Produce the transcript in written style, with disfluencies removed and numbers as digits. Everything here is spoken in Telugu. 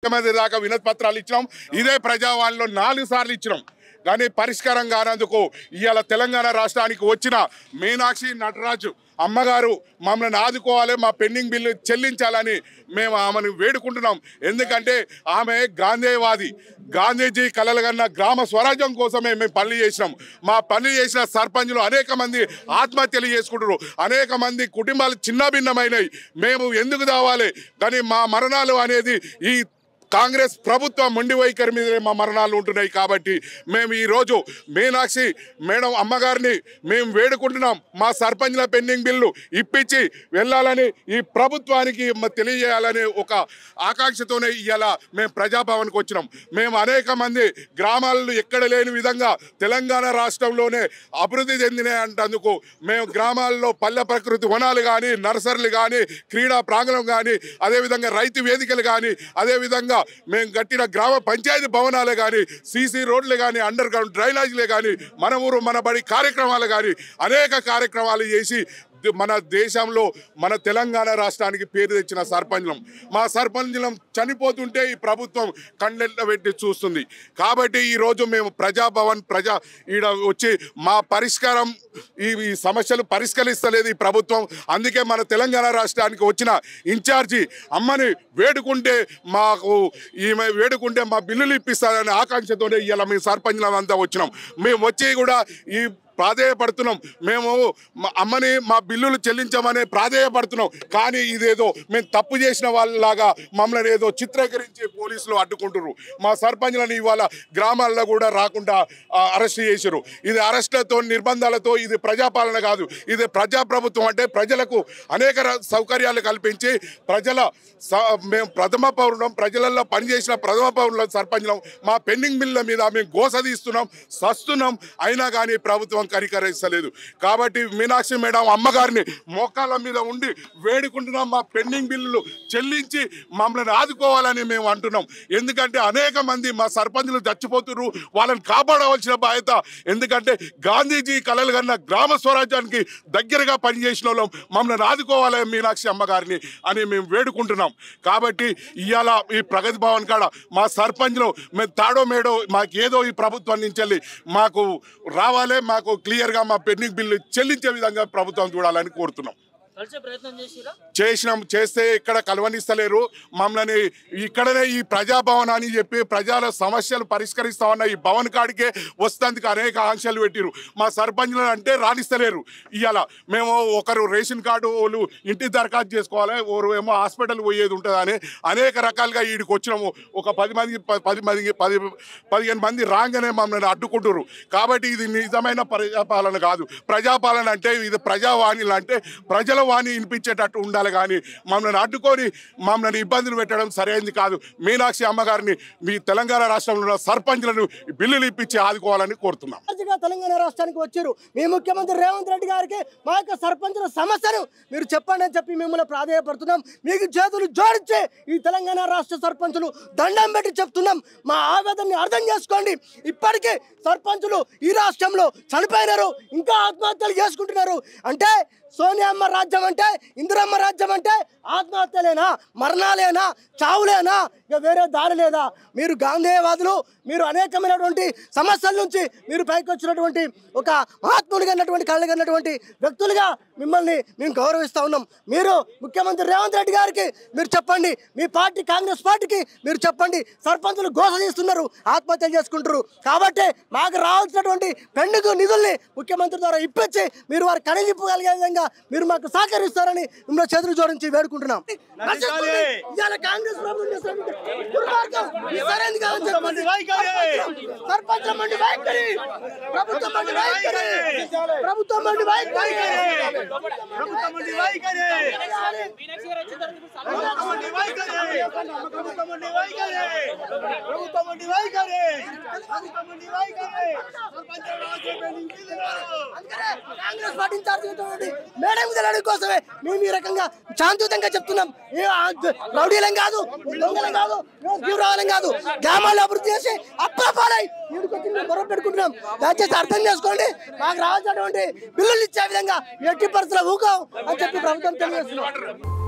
కొంతమంది దాకా వినతి పత్రాలు ఇచ్చినాం. ఇదే ప్రజావాణిలో 4 సార్లు ఇచ్చినాం. కానీ పరిష్కారం కానందుకు ఇవాళ తెలంగాణ రాష్ట్రానికి వచ్చిన మీనాక్షి నటరాజు అమ్మగారు మమ్మల్ని ఆదుకోవాలి, మా పెండింగ్ బిల్లు చెల్లించాలని మేము ఆమెను వేడుకుంటున్నాం. ఎందుకంటే ఆమె గాంధేయవాది. గాంధీజీ కలలుగన్న గ్రామ స్వరాజ్యం కోసమే మేము పనులు చేసినాం. మా పనులు చేసిన సర్పంచులు అనేక మంది ఆత్మహత్యలు చేసుకుంటారు, అనేక మంది కుటుంబాలు చిన్నభిన్నమైనవి. మేము ఎందుకు దావాలి? కానీ మా మరణాలు అనేది ఈ కాంగ్రెస్ ప్రభుత్వం మొండి వైఖరి మీదనే మా మరణాలు ఉంటున్నాయి. కాబట్టి మేము ఈరోజు మీనాక్షి మేడం అమ్మగారిని మేము వేడుకుంటున్నాం. మా సర్పంచ్ల పెండింగ్ బిల్లు ఇప్పించి వెళ్ళాలని ఈ ప్రభుత్వానికి తెలియజేయాలని ఒక ఆకాంక్షతోనే ఇలా మేము ప్రజాభవన్కి వచ్చినాం. మేము అనేక మంది గ్రామాలను ఎక్కడ లేని విధంగా తెలంగాణ రాష్ట్రంలోనే అభివృద్ధి చెందినాయి అంటందుకు మేము గ్రామాల్లో పల్లె ప్రకృతి వనాలు కానీ, నర్సరీలు కానీ, క్రీడా ప్రాంగణం కానీ, అదేవిధంగా రైతు వేదికలు కానీ, అదేవిధంగా మేము కట్టిన గ్రామ పంచాయతీ భవనాలే కానీ, సీసీ రోడ్లే కానీ, అండర్ గ్రౌండ్ డ్రైనేజీలే కానీ, మన ఊరు మన బడి కార్యక్రమాలు కానీ అనేక కార్యక్రమాలు చేసి మన దేశంలో మన తెలంగాణ రాష్ట్రానికి పేరు తెచ్చిన సర్పంచులం. మా సర్పంచులం చనిపోతుంటే ఈ ప్రభుత్వం కళ్ళెట్ల పెట్టి చూస్తుంది. కాబట్టి ఈరోజు మేము ప్రజాభవన్ ఈడ వచ్చి మా పరిష్కారం ఈ సమస్యలు పరిష్కరిస్తలేదు ఈ ప్రభుత్వం. అందుకే మన తెలంగాణ రాష్ట్రానికి వచ్చిన ఇన్ఛార్జి అమ్మని వేడుకుంటే ఈమె వేడుకుంటే మా బిల్లులు ఇప్పిస్తారనే ఆకాంక్షతోనే ఇలా మేము సర్పంచులం అంతా వచ్చినాం. మేము వచ్చి కూడా ఈ ప్రాధేయపడుతున్నాం. మేము అమ్మని మా బిల్లులు చెల్లించమని ప్రాధేయపడుతున్నాం. కానీ ఇదేదో మేము తప్పు చేసిన వాళ్ళలాగా మమ్మల్ని ఏదో చిత్రీకరించి పోలీసులు అడ్డుకుంటున్నారు. మా సర్పంచ్లను ఇవాళ గ్రామాల్లో కూడా రాకుండా అరెస్ట్ చేశారు. ఇది అరెస్టులతో నిర్బంధాలతో ఇది ప్రజాపాలన కాదు, ఇది ప్రజాప్రభుత్వం. అంటే ప్రజలకు అనేక సౌకర్యాలు కల్పించి మేము ప్రథమ పౌరులం, ప్రజలలో పనిచేసిన ప్రథమ పౌరుల సర్పంచ్లం. మా పెండింగ్ బిల్లుల మీద మేము గోసదీస్తున్నాం, సస్తున్నాం. అయినా కానీ ప్రభుత్వం కనికరిస్తలేదు. కాబట్టి మీనాక్షి మేడం అమ్మగారిని మోకాళ్ళ మీద ఉండి వేడుకుంటున్నాం. మా పెండింగ్ బిల్లులు చెల్లించి మమ్మల్ని ఆదుకోవాలని మేము అంటున్నాం. ఎందుకంటే అనేక మంది మా సర్పంచులు చచ్చిపోతున్నారు, వాళ్ళని కాపాడవలసిన బాధ్యత. ఎందుకంటే గాంధీజీ కలలు కన్న గ్రామ స్వరాజ్యానికి దగ్గరగా పనిచేసిన వాళ్ళం, మమ్మల్ని ఆదుకోవాలి మీనాక్షి అమ్మగారిని అని మేము వేడుకుంటున్నాం. కాబట్టి ఇవాళ ఈ ప్రగతి భవన్ కాడ మా సర్పంచ్లు మేము తాడో మేడో మాకు ఏదో ఈ ప్రభుత్వం నుంచి వెళ్ళి మాకు రావాలి, మాకు క్లియర్గా మా పెండింగ్ బిల్లు చెల్లించే విధంగా ప్రభుత్వం చూడాలని కోరుతున్నాం. చేస్తే ఇక్కడ కలవనిస్తలేరు మమ్మల్ని. ఇక్కడనే ఈ ప్రజాభవన్ అని చెప్పి ప్రజల సమస్యలు పరిష్కరిస్తామన్న ఈ భవన్ కాడికే వస్తేందుకు అనేక ఆంక్షలు పెట్టిరు. మా సర్పంచ్లు అంటే రాణిస్తలేరు. ఇవాళ మేము ఒకరు రేషన్ కార్డు వాళ్ళు ఇంటి దరఖాస్తు చేసుకోవాలి, ఓరు ఏమో హాస్పిటల్ పోయేది ఉంటుందని అనేక రకాలుగా వీడికి వచ్చినాము. ఒక 15 మంది రాగానే మమ్మల్ని అడ్డుకుంటున్నారు. కాబట్టి ఇది నిజమైన ప్రజాపాలన కాదు. ప్రజాపాలన అంటే ఇది ప్రజావాణిలు అంటే ప్రజల వాణి వినిపించేటట్టు ఉండాలి. కానీ మమ్మల్ని అడ్డుకొని మమ్మల్ని ఇబ్బందులు పెట్టడం సరైనది కాదు. మీనాక్షి అమ్మగారిని మీ తెలంగాణ రాష్ట్రంలో ఉన్న సర్పంచ్లను బిల్లులు ఇప్పించి ఆదుకోవాలని కోరుతున్నాం. తెలంగాణ రాష్ట్రానికి వచ్చారు మీ ముఖ్యమంత్రి రేవంత్ రెడ్డి గారికి మా యొక్క సర్పంచుల సమస్యను మీరు చెప్పండి అని చెప్పి మిమ్మల్ని ప్రాధేయపడుతున్నాం. మీకు చేతులు జోడించి ఈ తెలంగాణ రాష్ట్ర సర్పంచులు దండం పెట్టి చెప్తున్నాం, మా ఆవేదనని అర్థం చేసుకోండి. ఇప్పటికీ సర్పంచులు ఈ రాష్ట్రంలో చనిపోయినారు, ఇంకా ఆత్మహత్యలు చేసుకుంటున్నారు. అంటే సోనియమ్మ రాజ్యం అంటే, ఇందిరమ్మ రాజ్యం అంటే ఆత్మహత్యలేనా, మరణాలేనా, చావులేనా, ఇక వేరే దారి లేదా? మీరు గాంధేయవాదులు, మీరు అనేకమైనటువంటి సమస్యల నుంచి మీరు పైకి వచ్చినటువంటి ఒక మహాత్ముడిగా అన్నటువంటి కళ్ళగన్నటువంటి వ్యక్తులుగా మిమ్మల్ని మేము గౌరవిస్తూ ఉన్నాం. మీరు ముఖ్యమంత్రి రేవంత్ రెడ్డి గారికి మీరు చెప్పండి, మీ పార్టీ కాంగ్రెస్ పార్టీకి మీరు చెప్పండి, సర్పంచులు గోసదీస్తున్నారు, ఆత్మహత్యలు చేసుకుంటారు. కాబట్టి మాకు రావాల్సినటువంటి పెండింగ్ నిధుల్ని ముఖ్యమంత్రి ద్వారా ఇప్పించి మీరు వారు కనిలింపగలిగే విధంగా మీరు మాకు సహకరిస్తారని మిమ్మల్ని చేతులు జోడించి వేడుకుంటున్నాం. కాంగ్రెస్ పార్టీ మేడం తెలడం కోసమే మేము ఈ రకంగా శాంతియుతంగా చెప్తున్నాం. రౌడీలం కాదు, దొంగలం కాదు, తీవ్రవాదం కాదు, గ్రామాల్లో అభివృద్ధి చేసి అప్పాలై గొడవ పెట్టుకుంటున్నాం. దయచేసి అర్థం చేసుకోండి. మాకు రావాల్సినటువంటి బిల్లులు ఇచ్చే విధంగా ఎట్టి పరిస్థితుల్లో ఊకాం అని చెప్పి ప్రభుత్వం తెలియజేస్తున్నాం.